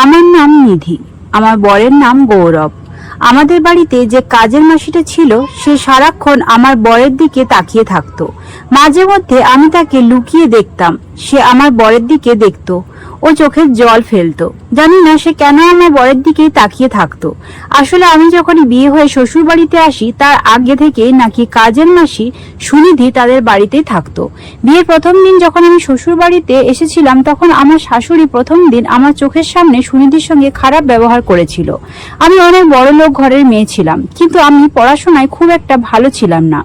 আমার নাম নিধি, আমার বরের নাম গৌরব। আমাদের বাড়িতে যে কাজের মাসিটা ছিল সে সারাক্ষণ আমার বরের দিকে তাকিয়ে থাকতো। মাঝে মধ্যে আমি তাকে লুকিয়ে দেখতাম, সে আমার বরের দিকে দেখতো ও চোখের জল ফেলতো। জানি না সে কেন আমার বরের দিকেই তাকিয়ে থাকতো। আসলে আমি যখন বিয়ে হয়ে শ্বশুর বাড়িতে আসি তার আগে থেকে নাকি কাজের মাসি সুনিধি তাদের বাড়িতেই থাকতো। বিয়ের প্রথম দিন যখন আমি শ্বশুর বাড়িতে এসেছিলাম তখন আমার শাশুড়ি প্রথম দিন আমার চোখের সামনে সুনিধির সঙ্গে খারাপ ব্যবহার করেছিল। আমি অনেক বড় লোক ঘরের মেয়ে ছিলাম, কিন্তু আমি পড়াশোনায় খুব একটা ভালো ছিলাম না।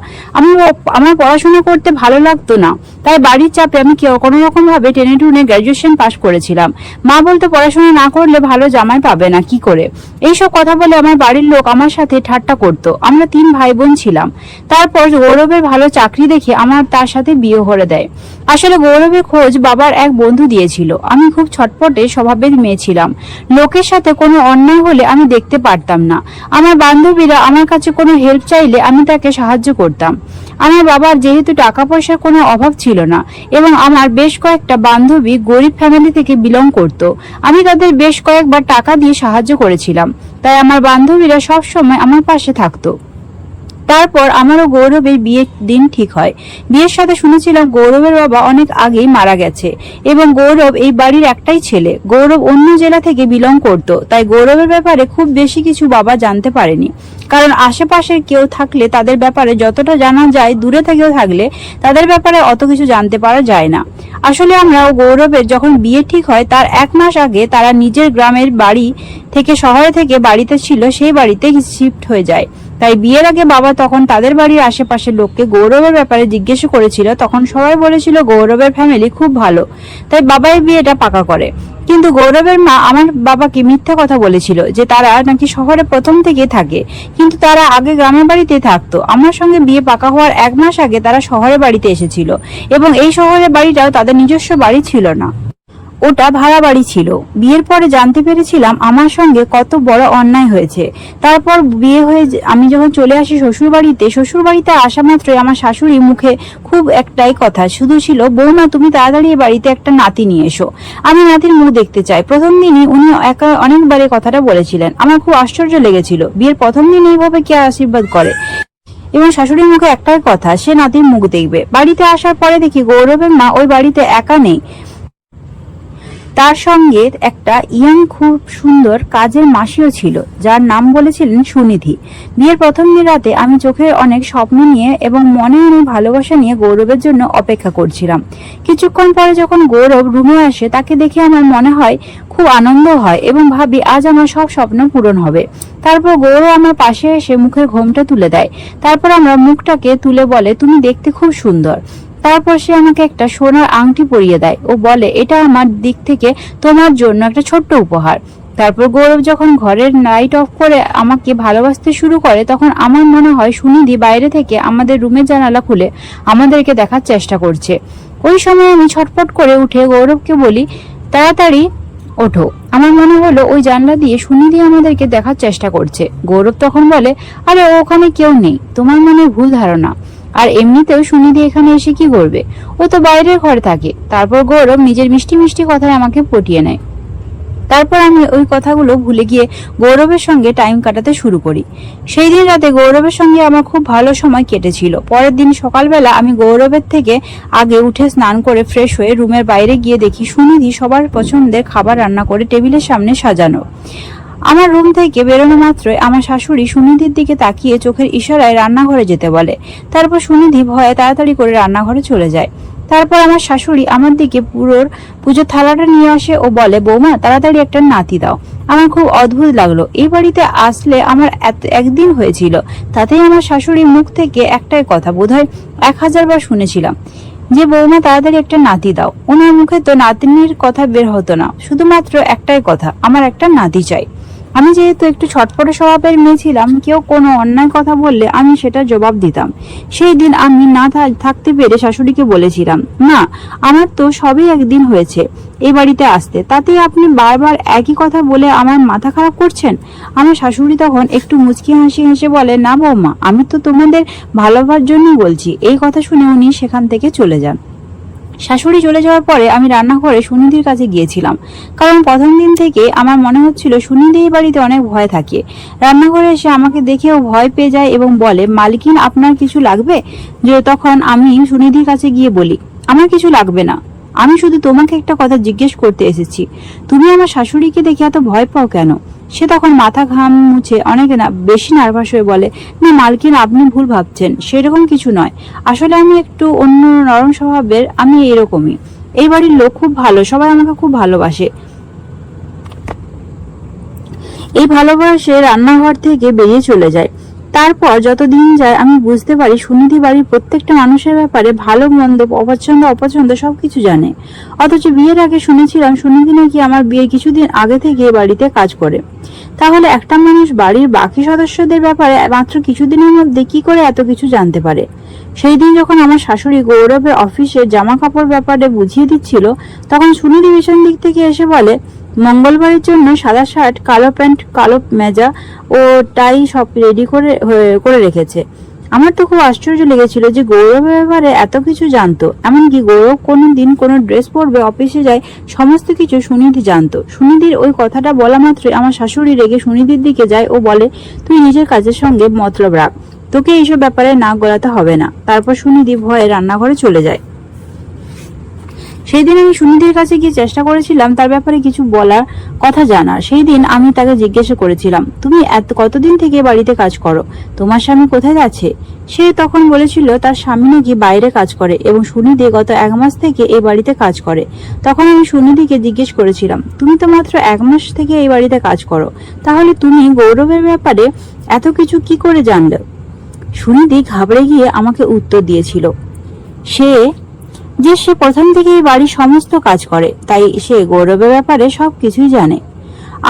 আমার পড়াশোনা করতে ভালো লাগতো না, তাই বাড়ির চাপে আমি কোনো রকম ভাবে টেনে টুনে গ্রাজুয়েশন পাশ করেছিলাম। মা বলতো পড়াশোনা না করলে ভালো জামাই পাবে না কি করে। এইসব কথা বলে আমার বাড়ির লোক আমার সাথে ঠাট্টা করতো। আমরা 3 ভাই বোন ছিলাম। তারপর গৌরবের ভালো চাকরি দেখে আমার তার সাথে বিয়ে করে দেয়। আসলে গৌরবের খোঁজ বাবার এক বন্ধু দিয়েছিল। আমি খুব ছটপটে স্বভাবের মেয়ে ছিলাম। লোকের সাথে কোনো অন্যায় হলে আমি দেখতে পারতাম না। আমার বান্ধবীরা আমার কাছে কোনো হেল্প চাইলে আমি তাকে সাহায্য করতাম। আমার বাবার যেহেতু টাকা পয়সার কোনো অভাব ছিল না এবং আমার বেশ কয়েকটা বান্ধবী গরিব ফ্যামিলি থেকে বিলং করত, আমি তাদের বেশ কয়েকবার টাকা দিয়ে সাহায্য করেছিলাম। তাই আমার বান্ধবীরা সব সময় আমার পাশে থাকতো। তারপর আমারও গৌরবের বিয়ের দিন ঠিক হয়। বিয়ের সাথে শুনেছিলাম গৌরবের বাবা অনেক আগেই মারা গেছে এবং গৌরব এই বাড়ির একটাই ছেলে। গৌরব অন্য জেলা থেকে বিলং করত, তাই গৌরবের ব্যাপারে খুব বেশি কিছু বাবা জানতে পারেনি। কারণ আশেপাশে কেউ থাকলে তাদের ব্যাপারে যতটা জানা যায়, দূরে থেকেও থাকলে তাদের ব্যাপারে অত কিছু জানতে পারা যায় না। আসলে আমরা গৌরবের যখন বিয়ে ঠিক হয় তার 1 মাস আগে তারা নিজের গ্রামের বাড়ি থেকে শহরে থেকে বাড়িতে ছিল সেই বাড়িতে শিফট হয়ে যায়। তাই বিয়ের আগে বাবা তখন তাদের বাড়ির আশেপাশের লোককে গৌরবের ব্যাপারে জিজ্ঞেস করেছিল। তখন সবাই বলেছিল গৌরবের ফ্যামিলি খুব ভালো, তাই বাবা এই বিয়েটা পাকা করে। কিন্তু গৌরবের মা আমার বাবাকে মিথ্যা কথা বলেছিল যে তারা নাকি শহরে প্রথম থেকে থাকে, কিন্তু তারা আগে গ্রামের বাড়িতে থাকতো। আমার সঙ্গে বিয়ে পাকা হওয়ার 1 মাস আগে তারা শহরে বাড়িতে এসেছিল এবং এই শহরের বাড়িটাও তাদের নিজস্ব বাড়ি ছিল না, ওটা ভাড়া বাড়ি ছিল। বিয়ের পরে জানতে পেরেছিলাম আমার সঙ্গে কত বড় অন্যায় হয়েছে। তারপর বিয়ে হয়ে আমি যখন চলে আসি শ্বশুর বাড়িতে আসা মাত্রই আমার শাশুড়ি মুখে খুব একটাই কথা শুধু ছিল, বৌমা তুমি তাড়াতাড়ি বাড়িতে একটা নাতি নিয়ে এসো, আমি নাতির মুখ দেখতে চাই। প্রথম দিনই উনি অনেকবার এই কথাটা বলেছিলেন। আমার খুব আশ্চর্য লেগেছিল, বিয়ের প্রথম দিন এইভাবে কে আশীর্বাদ করে। এবং শাশুড়ির মুখে একটাই কথা, সে নাতির মুখ দেখবে। বাড়িতে আসার পরে দেখি গৌরবের মা ওই বাড়িতে একা নেই, তার সঙ্গে একটা ইয়াং খুব সুন্দর কাজের মাসিও ছিল, যার নাম বলেছিলেন সুনিধি। বিয়ের প্রথম দিন রাতে আমি চোখে অনেক স্বপ্ন নিয়ে এবং মনে অনেক ভালোবাসা নিয়ে গৌরবের জন্য অপেক্ষা করছিলাম। কিছুক্ষণ পরে যখন গৌরব রুমে আসে তাকে দেখে আমার মনে হয় খুব আনন্দ হয় এবং ভাবি আজ আমার সব স্বপ্ন পূরণ হবে। তারপর গৌরব আমার পাশে এসে মুখের ঘোমটা তুলে দেয়। তারপর আমরা মুখটাকে তুলে বলে, তুমি দেখতে খুব সুন্দর। তারপর সে আমাকে একটা সোনার আংটি পরিয়ে দেয় ও বলে, এটা আমার দিক থেকে তোমার জন্য একটা ছোট্ট উপহার। তারপর গৌরব যখন ঘরের লাইট অফ করে আমাকে ভালোবাসতে শুরু করে তখন আমার মনে হয় সুনিধি বাইরে থেকে আমাদের রুমের জানালা খুলে আমাদেরকে দেখার চেষ্টা করছে। ওই সময় আমি ছটফট করে উঠে গৌরবকে বলি, তাড়াতাড়ি ওঠো। আমার মনে হলো ওই জানলা দিয়ে সুনিধি আমাদেরকে দেখার চেষ্টা করছে। গৌরব তখন বলে, আরে ওখানে কেউ নেই, তোমার মনে ভুল ধারণা। আর এমনিতেও সুনিধি এখানে এসে কি করবে, ও তো বাইরের ঘরে থাকে। তারপর গৌরব নিজের মিষ্টি মিষ্টি কথায় আমাকে পটিয়ে নেয়। তারপর আমি ওই কথাগুলো ভুলে গিয়ে গৌরবের সঙ্গে টাইম কাটাতে শুরু করি। সেই দিন রাতে গৌরবের সঙ্গে আমার খুব ভালো সময় কেটেছিল। পরের দিন সকালবেলা আমি গৌরবের থেকে আগে উঠে স্নান করে ফ্রেশ হয়ে রুমের বাইরে গিয়ে দেখি সুনিধি সবার পছন্দের খাবার রান্না করে টেবিলের সামনে সাজানো। আমার রুম থেকে বেরোনো মাত্রই আমার শাশুড়ি সুনিধির দিকে তাকিয়ে চোখের ইশারায় রান্নাঘরে যেতে বলে। তারপর সুনিধি ভয়ে তাড়াতাড়ি করে রান্নাঘরে চলে যায়। তারপর আমার শাশুড়ি আমার দিকে পুজোর থালাটা নিয়ে আসে ও বলে, বৌমা তাড়াতাড়ি একটা নাতি দাও। আমার খুব অদ্ভুত লাগলো, এই বাড়িতে আসলে আমার একদিন হয়েছিল, তাতেই আমার শাশুড়ির মুখ থেকে একটাই কথা বোধহয় 1000 বার শুনেছিলাম, যে বৌমা তাড়াতাড়ি একটা নাতি দাও। ওনার মুখে তো নাতিনির কথা বের হতো না, শুধুমাত্র একটাই কথা, আমার একটা নাতি চাই। আমি যেহেতু একটু ছটপটে স্বভাবের মেয়ে ছিলাম, কেউ কোনো অন্যায় কথা বললে আমি সেটা জবাব দিতাম। সেই দিন আমি না থাকতে পেরে শাশুড়িকে বলেছিলাম, না আমার তো সবই একদিন হয়েছে এই বাড়িতে আসতে, তাতেই আপনি বারবার একই কথা বলে আমার মাথা খারাপ করছেন। আমার শাশুড়ি তখন একটু মুচকি হাসি হেসে বলে, না বৌমা, আমি তো তোমাদের ভালোবাসার জন্য বলছি। এই কথা শুনে উনি সেখান থেকে চলে যান। শাশুড়ি চলে যাওয়ার পরে আমি রান্নাঘরে সুনিধির কাছে গিয়েছিলাম, কারণ প্রথম দিন থেকে আমার মনে হচ্ছিল সুনিধি এই বাড়িতে অনেক ভয় থাকে। রান্নাঘরে এসে আমাকে দেখেও ভয় পেয়ে যায় এবং বলে, মালকিন আপনার কিছু লাগবে? যে তখন আমি সুনিধির কাছে গিয়ে বলি, আমার কিছু লাগবে না, আমি শুধু তোমাকে একটা কথা জিজ্ঞেস করতে এসেছি, তুমি আমার শাশুড়িকে দেখে এত ভয় পাও কেন? সে তখন মাথা ঘাম মুছে অনেক বেশি নার্ভাস হয়ে বলে, না মালকিন, আপনি ভুল ভাবছেন, সেরকম কিছু নয়। আসলে আমি একটু অন্য নরম স্বভাবের, আমি এরকমই। এই বাড়ির লোক খুব ভালো, সবাই আমাকে খুব ভালোবাসে। এই ভালোবাসে রান্নাঘর থেকে বেরিয়ে চলে যায়। তারপর যত দিন যায় আমি বুঝতে পারি সুনিধি বাড়ির প্রত্যেকটা মানুষের ব্যাপারে ভালো মন্দ, অপছন্দ অপছন্দ সবকিছু জানে। অথচ বিয়ের আগে শুনেছিলাম সুনিধি নাকি আমার বিয়ের কিছুদিন আগে থেকে বাড়িতে কাজ করে। তাহলে একটা মানুষ বাড়ির বাকি সদস্যদের ব্যাপারে মাত্র কিছুদিনের মধ্যে কি করে এত কিছু জানতে পারে? সেই দিন যখন আমার শাশুড়ি গৌরবের অফিসে জামা কাপড় ব্যাপারে বুঝিয়ে দিচ্ছিল, তখন সুনিধি ভীষণ দিক থেকে এসে বলে, মঙ্গলবারের জন্য সাদা শার্ট, কালো প্যান্ট, কালো মেজা ও টাই সব রেডি করে রেখেছে। আমার তো খুব আশ্চর্য লেগেছিল যে গৌরবের ব্যাপারে এত কিছু জানতো। এমনকি গৌরব কোনো দিন কোনো ড্রেস পরবে, অফিসে যায়, সমস্ত কিছু সুনিধি জানতো। সুনিধির ওই কথাটা বলা মাত্রই আমার শাশুড়ি রেগে সুনিধির দিকে যায় ও বলে, তুই নিজের কাজের সঙ্গে মতলব রাখ, তোকে এইসব ব্যাপারে নাক গলাতে হবে না। তারপর সুনিধি ভয়ে রান্নাঘরে চলে যায়। সেই দিন আমি সুনিধির কাছে গিয়ে চেষ্টা করেছিলাম তার ব্যাপারে কিছু বলার, কথা জানার। সেই দিন আমি তাকে জিজ্ঞাসা করেছিলাম, তুমি কতদিন থেকে বাড়িতে কাজ করো? তোমার স্বামী কোথায় আছে? সে তখন বলেছিল তার স্বামী নাকি বাইরে কাজ করে এবং সুনিধি গত 1 মাস থেকে এই বাড়িতে কাজ করে। তখন আমি সুনিধিকে জিজ্ঞেস করেছিলাম, তুমি তো মাত্র 1 মাস থেকে এই বাড়িতে কাজ করো, তাহলে তুমি গৌরবের ব্যাপারে এত কিছু কি করে জানলে? সুনিধি ঘাবড়ে গিয়ে আমাকে উত্তর দিয়েছিল, সে প্রথম থেকে এই বাড়ির সমস্ত কাজ করে, তাই সে গৌরবের ব্যাপারে সবকিছুই জানে।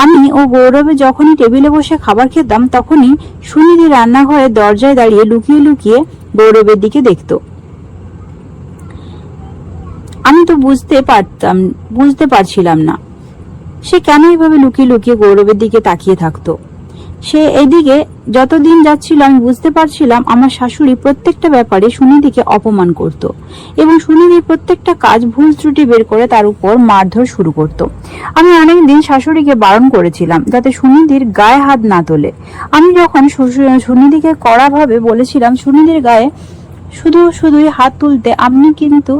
আমি ও গৌরবে যখনই টেবিলে বসে খাবার খেতাম, তখনই সুনিধি রান্নাঘরের দরজায় দাঁড়িয়ে লুকিয়ে লুকিয়ে গৌরবের দিকে দেখত। আমি তো বুঝতে পারছিলাম না সে কেন এইভাবে লুকিয়ে লুকিয়ে গৌরবের দিকে তাকিয়ে থাকতো। সে এদিকে যতদিন যাচ্ছিল আমি বুঝতে পারছিলাম আমার শাশুড়ি প্রত্যেকটা ব্যাপারে সুনিধিকে অপমান করত এবং সুনিধির প্রত্যেকটা কাজ ভুল ত্রুটি বের করে তার উপর মারধর শুরু করত। আমি অনেকদিন শাশুড়িকে বারণ করেছিলাম যাতে সুনিধির গায়ে হাত না তোলে। আমি যখন সুনিধিকে কড়াভাবে বলেছিলাম সুনিধির গায়ে শুধুই হাত তুলতে, আপনি কিন্তু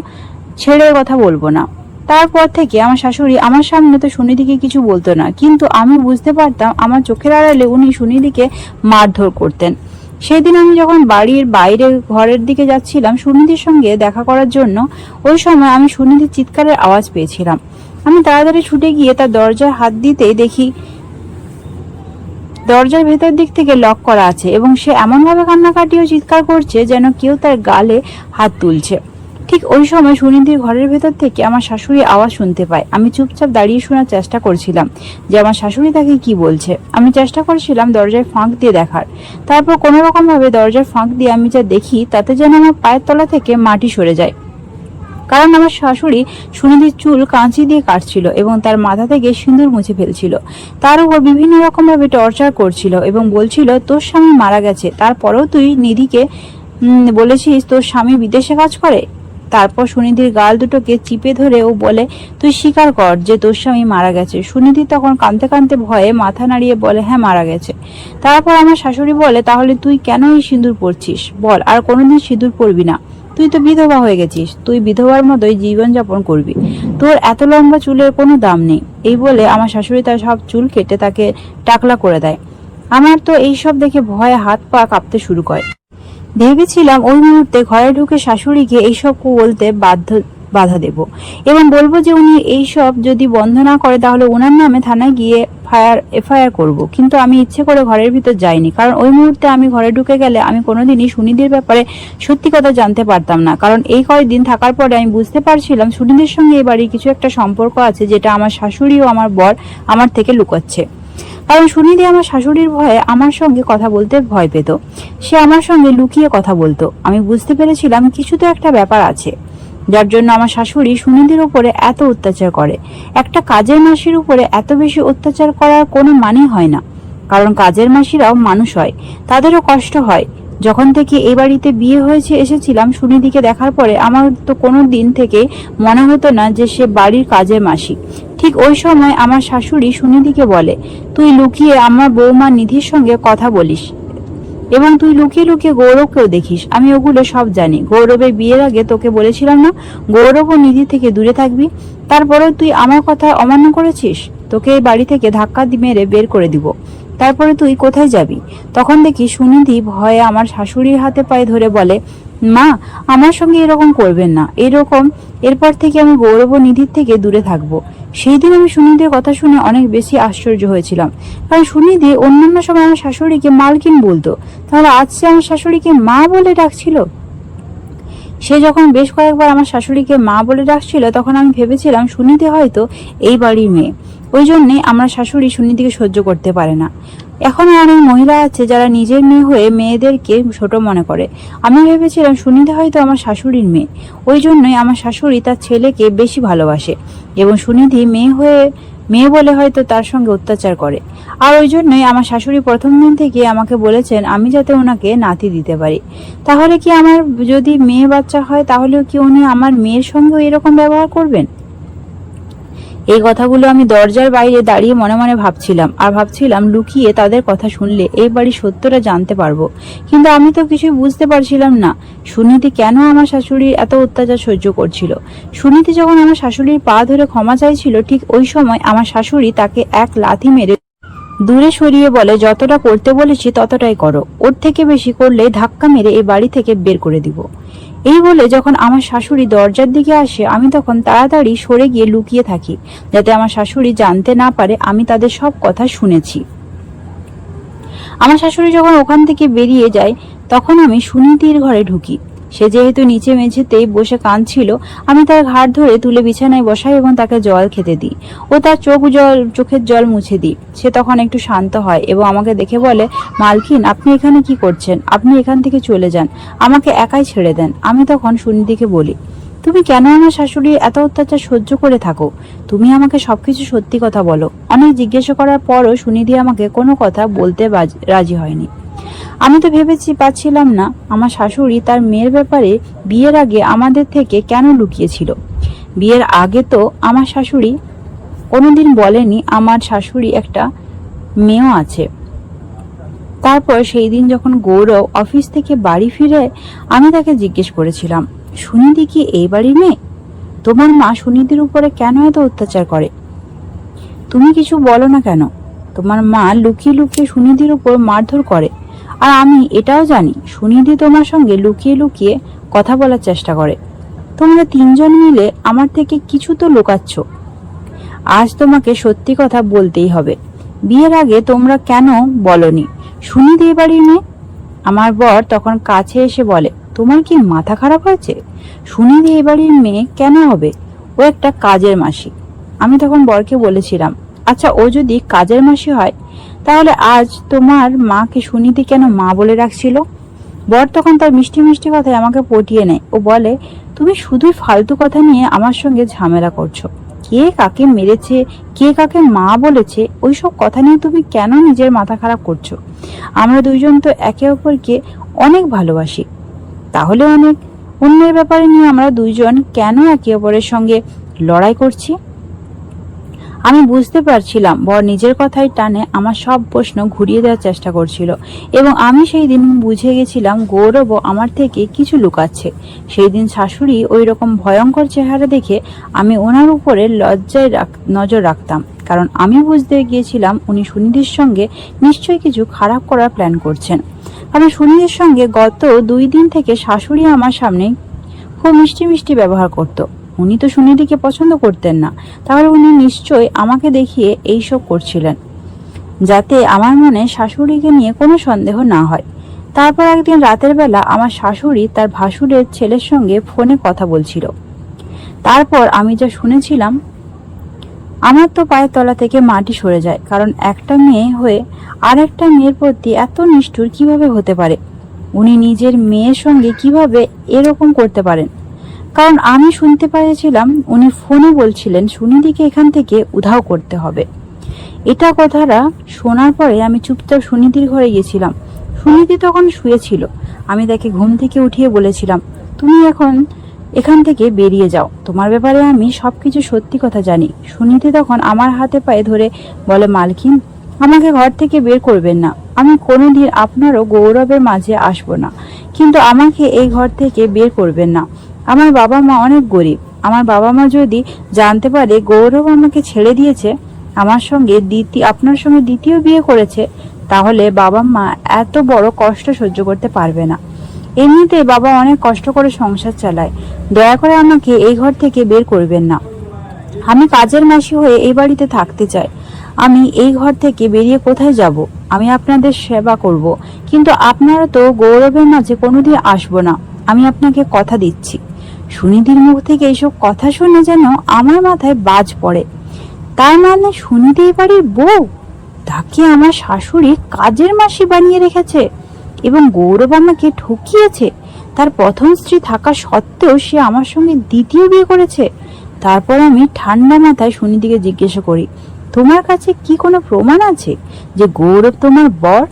ছেড়ে কথা বলবো না। তারপর থেকে আমার শাশুড়ি আমার সামনে তো সুনিধিকে কিছু বলতো না, কিন্তু আমি বুঝতে পারতাম আমার চোখের আড়ালে উনি সুনিধিকে মারধর করতেন। সেদিন আমি যখন বাড়ির বাইরে ঘরের দিকে যাচ্ছিলাম সুনিধির সঙ্গে দেখা করার জন্য, ওই সময় আমি সুনিধির চিৎকারের আওয়াজ পেয়েছিলাম। আমি তাড়াতাড়ি ছুটে গিয়ে তার দরজায় হাত দিতেই দেখি দরজার ভেতর দিক থেকে লক করা আছে এবং সে এমনভাবে কান্নাকাটি ও চিৎকার করছে যেন কেউ তার গালে হাত তুলছে। ঠিক ওই সময় সুনিধির ঘরের ভেতর থেকে আমার শাশুড়ি আওয়াজ শুনতে পায়। আমি চুপচাপ দাঁড়িয়ে শোনার চেষ্টা করছিলাম যে আমার শাশুড়ি তাকে কি বলছে। আমি চেষ্টা করছিলাম দরজায় ফাঁক দিয়ে দেখার। তারপর কোনো রকম ভাবে দরজার ফাঁক দিয়ে আমি যা দেখি তাতে যেন আমার পায়ের তলা থেকে মাটি সরে যায়, কারণ আমার শাশুড়ি সুনিধির চুল কাঁচি দিয়ে কাটছিল এবং তার মাথা থেকে সিঁদুর মুছে ফেলছিল। তার উপর বিভিন্ন রকম ভাবে টর্চার করছিল এবং বলছিল, তোর স্বামী মারা গেছে, তারপরেও তুই নিধিকে বলেছিস তোর স্বামী বিদেশে কাজ করে। তারপর সুনিধির গাল দুটোকে চিপে ধরে ও বলে, তুই স্বীকার কর যে তোর স্বামী মারা গেছে। সুনিধি তখন কাঁদতে কাঁদতে ভয়ে মাথা নাড়িয়ে বলে, হ্যাঁ মারা গেছে। তারপর আমার শাশুড়ি বলে, তাহলে তুই কেন এই সিঁদুর পরছিস? বল, আর কোনোদিন সিঁদুর পরবি না। তুই তো বিধবা হয়ে গেছিস, তুই বিধবার মতোই জীবনযাপন করবি, তোর এত লম্বা চুলের কোনো দাম নেই। এই বলে আমার শাশুড়ি তার সব চুল কেটে তাকে টাকলা করে দেয়। আমার তো এইসব দেখে ভয়ে হাত পা কাঁপতে শুরু করে। ভেবেছিলাম ওই মুহূর্তে ঘরে ঢুকে শাশুড়িকে এইসব বলতে বাধা দেব এবং বলবো যে উনি এইসব যদি বন্ধ না করে তাহলে ওনার নামে থানায় গিয়ে এফআইআর করব। কিন্তু আমি ইচ্ছে করে ঘরের ভিতর যাইনি, কারণ ওই মুহূর্তে আমি ঘরে ঢুকে গেলে আমি কোনোদিনই সুনিধির ব্যাপারে সত্যি কথা জানতে পারতাম না। কারণ এই কয়েকদিন থাকার পরে আমি বুঝতে পারছিলাম সুনিধির সঙ্গে এই বাড়ির কিছু একটা সম্পর্ক আছে, যেটা আমার শাশুড়ি ও আমার বর আমার থেকে লুকাচ্ছে। কারণ সুনিধি আমার শাশুড়ির ভয়ে আমার সঙ্গে কথা বলতে ভয় পেত, সে আমার সঙ্গে লুকিয়ে কথা বলতো। আমি বুঝতে পেরেছিলাম কিছু তো একটা ব্যাপার আছে, যার জন্য আমার শাশুড়ি সুনিধির উপরে এত অত্যাচার করে। একটা কাজের মাসির উপরে এত বেশি অত্যাচার করার কোনো মানেই হয় না, কারণ কাজের মাসিরাও মানুষ হয়, তাদেরও কষ্ট হয়। যখন থেকে এই বাড়িতে বিয়ে হয়েছে এসেছিলাম, সুনিধিকে দেখার পরে আমার তো কোনো দিন থেকে মনে হতো না যে সে বাড়ির কাজের মাসি। ঠিক ওই সময় আমার শাশুড়ি সুনিধিকে বলে, তুই লুকিয়ে আমার বৌমা নিধির সঙ্গে কথা বলিস এবং তুই লুকিয়ে লুকিয়ে গৌরবকেও দেখিস। আমি ওগুলো সব জানি। গৌরবের বিয়ের আগে তোকে বলেছিলাম না গৌরব ও নিধি থেকে দূরে থাকবি? তারপরেও তুই আমার কথা অমান্য করেছিস। তোকে এই বাড়ি থেকে ধাক্কা মেরে বের করে দিব। তারপরে তুই কোথায় যাবি? তখন দেখি সুনিধি ভয়ে আমার শাশুড়ির হাতে পায়ে ধরে বলে, মা, আমার সঙ্গে এরকম করবেন না। এরপর থেকে আমি গৌরব ও নিধির থেকে দূরে থাকবো। সেই দিন আমি সুনিধির কথা শুনে অনেক বেশি আশ্চর্য হয়েছিলাম, কারণ সুনিধি অন্যান্য সময় আমার শাশুড়িকে মালকিন বলতো, তাহলে আজ সে আমার শাশুড়িকে মা বলে ডাকছিল। সে যখন বেশ কয়েকবার আমার শাশুড়িকে মা বলে ডাকছিল, তখন আমি ভেবেছিলাম সুনিধি হয়তো এই বাড়ির মেয়ে, ওই জন্যে আমার শাশুড়ি সুনিধিকে সহ্য করতে পারে না। এখনো অনেক মহিলা আছে যারা নিজের মেয়ে হয়ে মেয়েদেরকে ছোট মনে করে। আমি ভেবেছিলাম সুনিধি হয়তো আমার শাশুড়ির মেয়ে, ওই জন্যই আমার শাশুড়ি তার ছেলেকে বেশি ভালোবাসে এবং সুনিধি মেয়ে বলে হয়তো তার সঙ্গে অত্যাচার করে। আর ওই জন্যই আমার শাশুড়ি প্রথম দিন থেকে আমাকে বলেছেন আমি যাতে ওনাকে নাতি দিতে পারি। তাহলে কি আমার যদি মেয়ে বাচ্চা হয়, তাহলেও কি উনি আমার মেয়ের সঙ্গেও এরকম ব্যবহার করবেন? এই কথাগুলো আমি দরজার বাইরে দাঁড়িয়ে মনে মনে ভাবছিলাম, আর ভাবছিলাম লুকিয়ে তাদের কথা শুনলে এই বাড়ির সত্যটা জানতে পারবো। কিন্তু আমি তো কিছুই বুঝতে পারছিলাম না সুনিধি কেন আমার শাশুড়ির এত অত্যাচার সহ্য করছিল। সুনিধি যখন আমার শাশুড়ির পা ধরে ক্ষমা চাইছিল, ঠিক ওই সময় আমার শাশুড়ি তাকে এক লাথি মেরে দূরে সরিয়ে বলে, যতটা করতে বলেছি ততটাই করো, ওর থেকে বেশি করলে ধাক্কা মেরে এই বাড়ি থেকে বের করে দিব। এই বলে যখন আমার শাশুড়ি দরজার দিকে আসে, আমি তখন তাড়াতাড়ি সরে গিয়ে লুকিয়ে থাকি, যাতে আমার শাশুড়ি জানতে না পারে আমি তাদের সব কথা শুনেছি। আমার শাশুড়ি যখন ওখান থেকে বেরিয়ে যায়, তখন আমি সুনিধির ঘরে ঢুকি। সে যেহেতু নিচে মেঝেতেই বসে কাঁদছিল, আমি তার ঘাড় ধরে তুলে বিছানায় বসাই এবং তাকে জল খেতে দিই ও তার চোখের জল মুছে দিই। সে তখন একটু শান্ত হয় এবং আমাকে দেখে বলে, মালকিন, আপনি এখানে কি করছেন? আপনি এখান থেকে চলে যান, আমাকে একাই ছেড়ে দেন। আমি তখন সুনিধিকে বলি, তুমি কেন আমার শাশুড়ির এত অত্যাচার সহ্য করে থাকো? তুমি আমাকে সবকিছু সত্যি কথা বলো। অনেক জিজ্ঞাসা করার পরও সুনিধি আমাকে কোনো কথা বলতে রাজি হয়নি। আমি তো পাচ্ছিলাম না আমার শাশুড়ি তার মেয়ের ব্যাপারে বিয়ের আগে আমাদের থেকে কেন লুকিয়েছিল। বিয়ের আগে তো আমার শাশুড়ি কোনোদিন বলেনি আমার শাশুড়ি একটা মেয়েও আছে। তারপর সেই দিন যখন গৌরব অফিস থেকে বাড়ি ফিরে, আমি তাকে জিজ্ঞেস করেছিলাম, সুনিধি কি এই বাড়ির মেয়ে? তোমার মা সুনিধির উপরে কেন এত অত্যাচার করে? তুমি কিছু বলো না কেন? তোমার মা লুকিয়ে লুকিয়ে সুনিধির উপর মারধর করে। আর আমি এটাও জানি সুনিধি তোমার সঙ্গে লুকিয়ে লুকিয়ে কথা বলার চেষ্টা করে। তোমরা তিনজন মিলে আমার থেকে কিছু তো লুকাচ্ছ। আজ তোমাকে সত্যি কথা বলতেই হবে। বিয়ের আগে তোমরা কেন বলনি সুনিধি এ বাড়ির মেয়ে? আমার বর তখন কাছে এসে বলে, তোমার কি মাথা খারাপ হয়েছে? সুনিধি এ বাড়ির মেয়ে কেন হবে? ও একটা কাজের মাসি। আমি তখন বরকে বলেছিলাম, আচ্ছা, ও যদি কাজের মাসি হয়, তাহলে আজ তোমার মাকে সুনিধি কেন মা বলে রাখছিল? বর তখন তার মিষ্টি মিষ্টি কথায় আমাকে পটিয়ে নেয় ও বলে, তুমি শুধুই ফালতু কথা নিয়ে আমার সঙ্গে ঝামেলা করছো। কে কাকে মেরেছে, কে কাকে মা বলেছে, ওইসব কথা নিয়ে তুমি কেন নিজের মাথা খারাপ করছো? আমরা দুইজন তো একে অপরকে অনেক ভালোবাসি, তাহলে অন্যের ব্যাপারে নিয়ে আমরা দুইজন কেন একে অপরের সঙ্গে লড়াই করছি? আমি বুঝতে পারছিলাম বর নিজের কথাই টানে আমার সব প্রশ্ন ঘুরিয়ে দেওয়ার চেষ্টা করছিল, এবং আমি সেই দিন বুঝে গেছিলাম গৌরবও আমার থেকে কিছু লুকাচ্ছে। সেই দিন শাশুড়ি ওই রকম ভয়ঙ্কর চেহারা দেখে আমি ওনার উপরে লজ্জায় নজর রাখতাম, কারণ আমি বুঝতে গিয়েছিলাম উনি সুনিধির সঙ্গে নিশ্চয়ই কিছু খারাপ করার প্ল্যান করছেন। কারণ সুনিধির সঙ্গে গত 2 দিন থেকে শাশুড়ি আমার সামনে খুব মিষ্টি মিষ্টি ব্যবহার করত। উনি তো সুনিধিকে পছন্দ করতেন না, তাহলে উনি নিশ্চয়ই আমাকে দেখিয়ে এইসব করছিলেন, যাতে আমার মনে শাশুড়িকে নিয়ে কোনো সন্দেহ না হয়। তারপর একদিন রাতের বেলা আমার শাশুড়ি তার ভাসুরের ছেলের সঙ্গে ফোনে কথা বলছিল। তারপর আমি যা শুনেছিলাম, আমার তো পায়ের তলা থেকে মাটি সরে যায়, কারণ একটা মেয়ে হয়ে আর একটা মেয়ের প্রতি এত নিষ্ঠুর কিভাবে হতে পারে? উনি নিজের মেয়ের সঙ্গে কিভাবে এরকম করতে পারেন? কারণ আমি শুনতে পেয়েছিলাম উনি ফোনে বলছিলেন সুনিধিকে এখান থেকে উধাও করতে হবে। এটা কথাটা শোনার পরে আমি চুপচাপ সুনিধির ঘরে গেছিলাম। সুনিধি তখন শুয়েছিল আমি তাকে ঘুম থেকে উঠিয়ে বলেছিলাম, তুমি এখন এখান থেকে বেরিয়ে যাও, তোমার ব্যাপারে আমি সবকিছু সত্যি কথা জানি। সুনীতি তখন আমার হাতে পায়ে ধরে বলে, মালকিন, আমাকে ঘর থেকে বের করবেন না, আমি কোনোদিন আপনারও গৌরবের মাঝে আসবো না, কিন্তু আমাকে এই ঘর থেকে বের করবেন না। আমার বাবা মা অনেক গরিব, আমার বাবা মা যদি জানতে পারে গৌরব আমাকে ছেড়ে দিয়েছে, আপনার সঙ্গে দ্বিতীয় বিয়ে করেছে, তাহলে বাবা মা এত বড় কষ্ট সহ্য করতে পারবে না। এমনিতে বাবা অনেক কষ্ট করে সংসার চালায়, দয়া করে আমাকে এই ঘর থেকে বের করবেন না। আমি কাজের মাসি হয়ে এই বাড়িতে থাকতে চাই। আমি এই ঘর থেকে বেরিয়ে কোথায় যাব? আমি আপনাদের সেবা করব, কিন্তু আপনারা তো গৌরবের মাঝে কোনোদিন আসবো না, আমি আপনাকে কথা দিচ্ছি। সুনিধির মুখ থেকে এইসব কথা শুনে যেন আমার মাথায় বাজ পড়ে। তার মানে সুনিধি এই বাড়ির বউ, তাকে আমার শাশুড়ি কাজের মাসি বানিয়ে রেখেছে এবং গৌরব আমাকে ঠকিয়েছে। তার প্রথম স্ত্রী থাকা সত্ত্বেও সে আমার সঙ্গে দ্বিতীয় বিয়ে করেছে। তারপর আমি ঠান্ডা মাথায় সুনিধিকে জিজ্ঞাসা করি, তোমার কাছে কি কোনো প্রমাণ আছে যে গৌরব তোমার বর?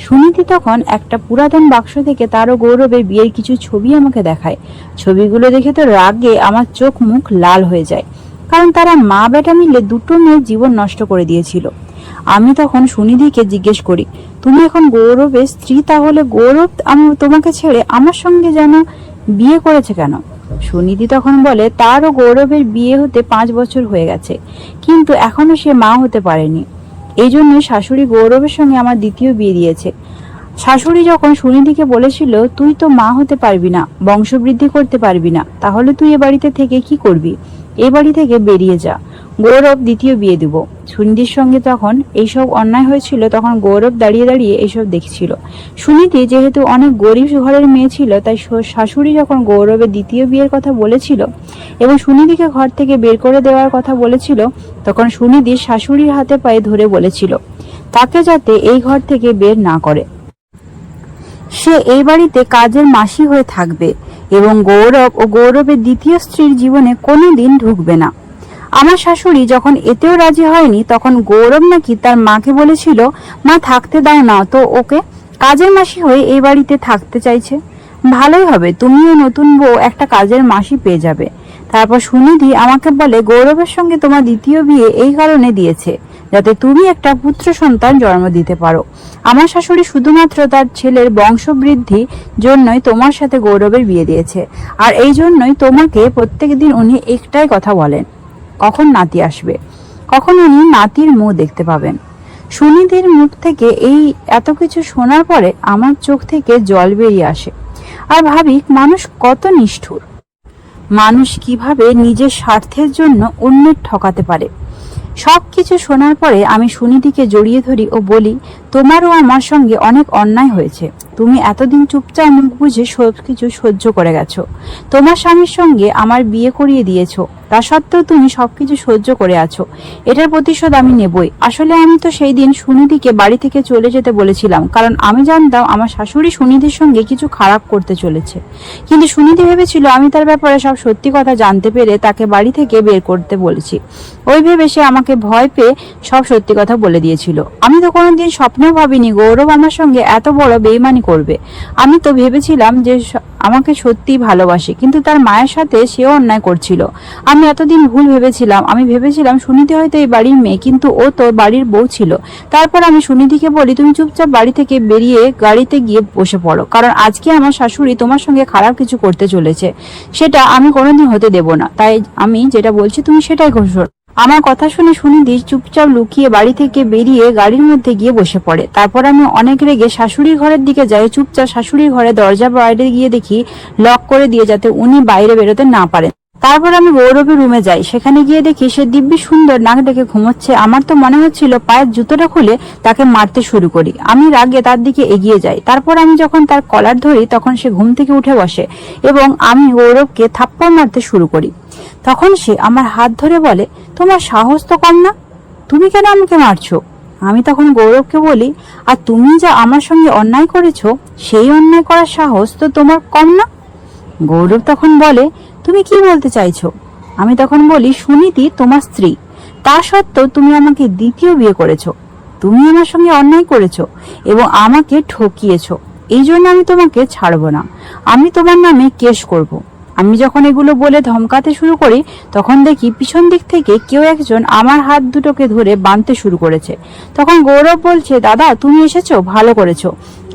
সুনিধি তখন একটা পুরাতন বাক্স থেকে তারও গৌরবের বিয়ের কিছু ছবি আমাকে দেখায়। ছবিগুলো দেখে তো রাগে আমার চোখ মুখ লাল হয়ে যায়, কারণ তারা মা বেটা মিলে দুটো মেয়ের জীবন নষ্ট করে দিয়েছিল। আমি তখন সুনিধিকে জিজ্ঞেস করি, তুমি এখন গৌরবের স্ত্রী, তাহলে গৌরব তোমাকে ছেড়ে আমার সঙ্গে যেন বিয়ে করেছে কেন? সুনিধি তখন বলে, তারও গৌরবের বিয়ে হতে 5 বছর হয়ে গেছে, কিন্তু এখনো সে মা হতে পারেনি। এই জন্য শাশুড়ি গৌরবের সঙ্গে আমার দ্বিতীয় বিয়ে দিয়েছে। শাশুড়ি যখন সুনিধিকে বলেছিল, তুই তো মা হতে পারবি না, বংশবৃদ্ধি করতে পারবি না, তাহলে তুই এ বাড়িতে থেকে কি করবি? এ বাড়ি থেকে বেরিয়ে যা, গৌরব দ্বিতীয় বিয়ে দিব। সুনিধির সঙ্গে তখন এইসব অন্যায় হয়েছিল, তখন গৌরব দাঁড়িয়ে দাঁড়িয়ে এইসব দেখছিল। সুনিধি যেহেতু অনেক গরিব ঘরের মেয়ে ছিল, তাই শাশুড়ি যখন গৌরবের দ্বিতীয় বিয়ের কথা বলেছিল এবং সুনিধিকে ঘর থেকে বের করে দেওয়ার কথা বলেছিল, তখন সুনিধি শাশুড়ির হাতে পায়ে ধরে বলেছিল তাকে যাতে এই ঘর থেকে বের না করে। সে এই বাড়িতে কাজের মাসি হয়ে থাকবে এবং গৌরব ও গৌরবের দ্বিতীয় স্ত্রীর জীবনে কোনোদিন ঢুকবে না। আমার শাশুড়ি যখন এতেও রাজি হয়নি, তখন গৌরব নাকি তার মাকে বলেছিল, মা থাকতে দাও না তো ওকে, কাজের মাসি হয়ে এই বাড়িতে থাকতে চাইছে, ভালোই হবে, তুমিও নতুন বউ একটা কাজের মাসি পেয়ে যাবে। তারপর সুনিধি আমাকে বলে, গৌরবের সঙ্গে তোমার দ্বিতীয় বিয়ে এই কারণে দিয়েছে যাতে তুমি একটা পুত্র সন্তান জন্ম দিতে পারো। আমার শাশুড়ি শুধুমাত্র তার ছেলের বংশবৃদ্ধির জন্যই তোমার সাথে গৌরবের বিয়ে দিয়েছে, আর এই জন্যই তোমাকে প্রত্যেকদিন উনি একটাই কথা বলেন, কখন নাতি আসবে, কখন উনি নাতির মুখ দেখতে পাবেন। সুনিধির মুখ থেকে এই এত কিছু শোনার পরে আমার চোখ থেকে জল বেরিয়ে আসে, আর ভাবি মানুষ কত নিষ্ঠুর, মানুষ কিভাবে নিজের স্বার্থের জন্য অন্যের ঠকাতে পারে। সবকিছু শোনার পরে আমি সুনিধিকে জড়িয়ে ধরি ও বলি, তোমারও আমার সঙ্গে অনেক অন্যায় হয়েছে, তুমি এতদিন চুপচাপ মুখ বুঝে সবকিছু সহ্য করে গেছো। তোমার স্বামীর সঙ্গে আমার বিয়ে করিয়ে দিয়েছো, তা সত্ত্বেও তুমি সবকিছু সহ্য করে আছো। এটার প্রতিশোধ আমি নেবই। আসলে আমি তো সেই দিন সুনিধিকে বাড়ি থেকে চলে যেতে বলেছিলাম, কারণ আমি জানতাম আমার শাশুড়ি সুনিধির সঙ্গে কিছু খারাপ করতে চলেছে, কিন্তু সুনিধি ভেবেছিল আমি তার ব্যাপারে সব সত্যি কথা জানতে পেরে তাকে বাড়ি থেকে বের করতে বলেছি। ওই ভেবে সে আমাকে ভয় পেয়ে সব সত্যি কথা বলে দিয়েছিল। আমি তো কোনোদিন স্বপ্নেও ভাবিনি গৌরব আমার সঙ্গে এত বড় বেইমানি করবে। আমি তো ভেবেছিলাম যে আমাকে সত্যি ভালোবাসে, কিন্তু তার মায়ের সাথে সেও অন্যায় করছিল। আমি এতদিন ভুল ভেবেছিলাম, আমি ভেবেছিলাম সুনিধি হয়তো এই বাড়ির মেয়ে, কিন্তু ও তো বাড়ির বউ ছিল। তারপর আমি সুনিধিকে বলি, তুমি চুপচাপ বাড়ি থেকে বেরিয়ে গাড়িতে গিয়ে বসে পড়ো, কারণ আজকে আমার শাশুড়ি তোমার সঙ্গে খারাপ কিছু করতে চলেছে, সেটা আমি কোনোদিন হতে দেব না। তাই আমি যেটা বলছি তুমি সেটাই করো। আমার কথা শুনে সুনিধি চুপচাপ লুকিয়ে বাড়ি থেকে বেরিয়ে গাড়ির মধ্যে গিয়ে বসে পড়ে। তারপর আমি অনেক রেগে শাশুড়ির ঘরের দিকে যাই। চুপচাপ শাশুড়ির ঘরে দরজা বাইরে গিয়ে দেখি লক করে দিয়ে, যাতে উনি বাইরে বেরোতে না পারেন। তারপর আমি গৌরবের রুমে যাই, সেখানে গিয়ে দেখি সে দিব্যি সুন্দর নাক ডেকে ঘুমোচ্ছে। আমার তো মনে হচ্ছিল পায়ের জুতোটা খুলে তাকে মারতে শুরু করি। আমি রাগে তার দিকে এগিয়ে যাই। তারপর আমি যখন তার কলার ধরি, তখন সে ঘুম থেকে উঠে বসে এবং আমি গৌরবকে থাপ্পড় মারতে শুরু করি। তখন সে আমার হাত ধরে বলে, তোমার সাহস তো কম না, তুমি কেন আমাকে মারছো? আমি তখন গৌরবকে বলি, আর তুমি যা আমার সঙ্গে অন্যায় করেছো, সেই অন্যায় করার সাহস তো তোমার কম না। গৌরব তখন বলে, তুমি কি বলতে চাইছো? আমি তখন বলি, সুনিধি তোমার স্ত্রী, তা সত্ত্বেও তুমি আমাকে দ্বিতীয় বিয়ে করেছো, তুমি আমার সঙ্গে অন্যায় করেছো এবং আমাকে ঠকিয়েছো। এই জন্য আমি তোমাকে ছাড়বো না, আমি তোমার নামে কেস করব। আমি যখন এগুলো বলে ধমকাতে শুরু করি তখন দেখি পিছন দিক থেকে কেউ একজন আমার হাত দুটোকে ধরে বাঁধতে শুরু করেছে। তখন গৌরব বলছে, দাদা তুমি এসেছো, ভালো করেছো,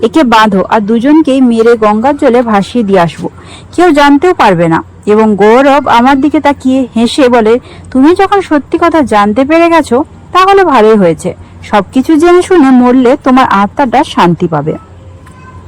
একে বাঁধো আর দুজনকেই মেরে গঙ্গার জলে ভাসিয়ে দিয়ে আসবো, কেউ জানতেও পারবে না। এবং গৌরব আমার দিকে তাকিয়ে হেসে বলে, তুমি যখন সত্যি কথা জানতে পেরে গেছো তাহলে ভালোই হয়েছে, সবকিছু জেনে শুনে মরলে তোমার আত্মাটা শান্তি পাবে।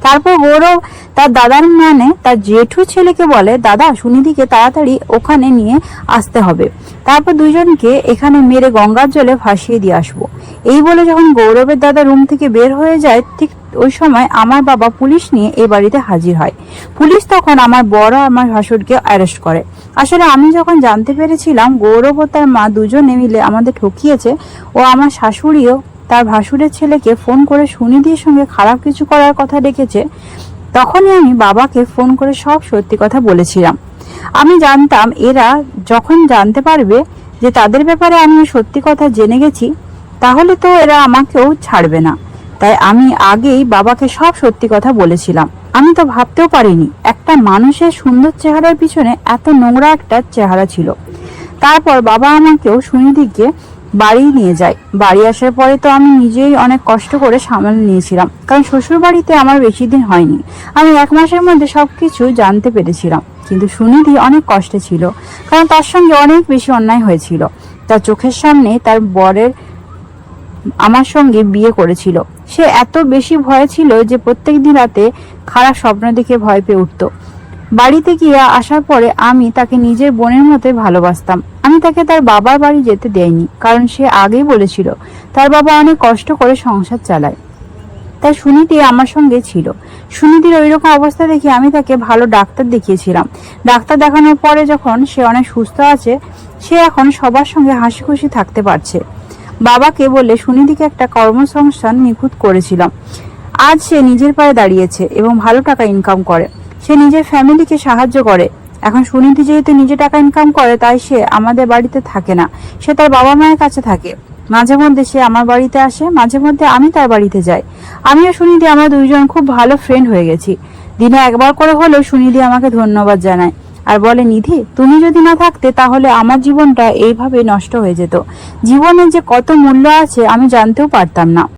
তারপর গৌরব তার দাদার মানে তার জেঠু ছেলেকে বলে, দাদা সুনিধিকে তাড়াতাড়ি ওখানে নিয়ে আসতে হবে, তারপর দুজনকে এখানে মেরে গঙ্গার জলে ভাসিয়ে দিয়ে আসবো। এই বলে যখন গৌরবের দাদা রুম থেকে বের হয়ে যায়, ঠিক ওই সময় আমার বাবা পুলিশ নিয়ে এই বাড়িতে হাজির হয়। পুলিশ তখন আমার বড় আমার ভাসুরকে অ্যারেস্ট করে। আসলে আমি যখন জানতে পেরেছিলাম গৌরব ও তার মা দুজনে মিলে আমাদের ঠকিয়েছে, ও আমার শাশুড়িও তার ভাসুরের ছেলেকে ফোন করে সুনিধির সঙ্গে খারাপ কিছু করার কথা ডেকেছে, তখনই আমি বাবাকে ফোন করে সব সত্যি কথা বলেছিলাম। আমি জানতাম এরা যখন জানতে পারবে যে তাদের ব্যাপারে আমি সত্যি কথা জেনে গেছি, তাহলে তো এরা আমাকেও ছাড়বে না। তাই আমি আগেই বাবাকে সব সত্যি কথা বলেছিলাম। আমি তো ভাবতেও পারিনি একটা মানুষের সুন্দর চেহারার পিছনে এত নোংরা একটা চেহারা ছিল। তারপর বাবা আমাকেও সুনিধিকে বাড়ি নিয়ে যায়। বাড়ি আসার পরে তো আমি নিজেই অনেক কষ্ট করে সামাল নিয়েছিলাম, কারণ শ্বশুর বাড়িতে আমার বেশি দিন হয়নি। আমি 1 মাসের মধ্যে সবকিছু জানতে পেরেছিলাম। কিন্তু সুনিধি অনেক কষ্টে ছিল, কারণ তার সঙ্গে অনেক বেশি অন্যায় হয়েছিল। তার চোখের সামনে তার বরের আমার সঙ্গে বিয়ে করেছিল। সে এত বেশি ভয় ছিল যে প্রত্যেকদিন রাতে খারাপ স্বপ্ন দেখে ভয় পেয়ে উঠত। বাড়িতে গিয়ে আসার পরে আমি তাকে নিজের বোনের মতোই ভালোবাসতাম। আমি তাকে তার বাবার বাড়ি যেতে দেইনি, কারণ সে আগেই বলেছিল তার বাবা অনেক কষ্ট করে সংসার চালায়। তাই সুনিধি আমার সঙ্গে ছিল। সুনিধির ওইরকম অবস্থা দেখে আমি তাকে ভালো ডাক্তার দেখিয়েছিলাম। ডাক্তার দেখানোর পরে যখন সে অনেক সুস্থ আছে, সে এখন সবার সঙ্গে হাসি খুশি থাকতে পারছে। বাবাকে বলে সুনিধিকে একটা কর্মসংস্থান নিখুঁত করেছিলাম। আজ সে নিজের পায়ে দাঁড়িয়েছে এবং ভালো টাকা ইনকাম করে। সে নিজের ফ্যামিলিকে সাহায্য করে। এখন সুনিধি যেহেতু নিজে টাকা ইনকাম করে, তাই সে আমাদের বাড়িতে থাকে না, সে তার বাবা মায়ের কাছে থাকে। মাঝে মধ্যে সে আমার বাড়িতে আসে, মাঝে মধ্যে আমি তার বাড়িতে যাই। আমিও সুনিধি আমরা দুইজন খুব ভালো ফ্রেন্ড হয়ে গেছি। দিনে একবার করে হলেও সুনিধি আমাকে ধন্যবাদ জানায় আর বলে, নিধি তুমি যদি না থাকতে তাহলে আমার জীবনটা এইভাবে নষ্ট হয়ে যেত। জীবনের যে কত মূল্য আছে আমি জানতেও পারতাম না।